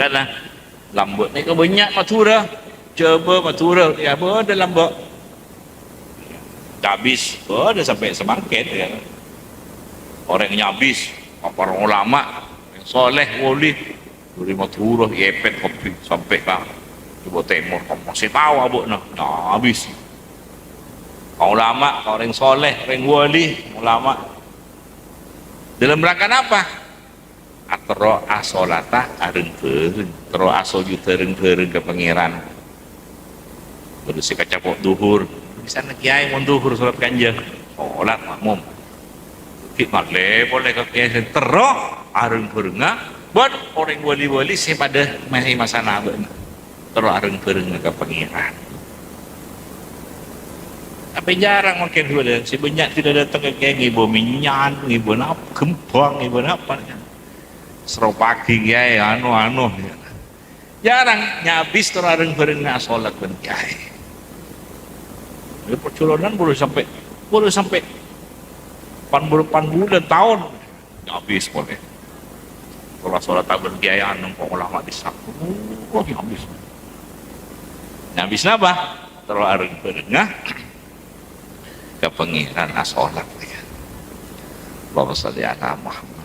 Karena lambut ni kebanyak matura. Coba matura ya ada lambut. Habis, ada sampai semangkit ya. Orang yang habis, para ulama yang soleh wali dari matura yepet kopi sampai ke Jawa Timur. Kamu masih tahu abuk nah habis. Ulama, orang soleh, orang wali, ulama. Dalam rangka apa? Atro asolata areng-areng, atro asoju tereng-tereng ke pangeran. Berusia kacapok duhur, bisa kiai mau duhur sholat kanjeng, sholat makmum. Hikmat boleh ke kiai terro areng-areng, buat orang wali-wali sih pada masih masa nabi, terro areng-areng ke pangeran. Tapi jarang makin dua si banyak tidak datang ke kiai ngibu minyan, ngibu apa, gembang, ngibu apa. Seru pagi kiai anu jarang nyabis terareng-bareng nak sholat ben kiai. Perculonan boleh sampai pan bulan tahun nyabis boleh. Kalau sholat tak ben kiai anu kok ulama disaku kok nyabis. Nyabis apa? Terareng-bareng ke pengiran sholat ya. Allahumma sholli ala Muhammad.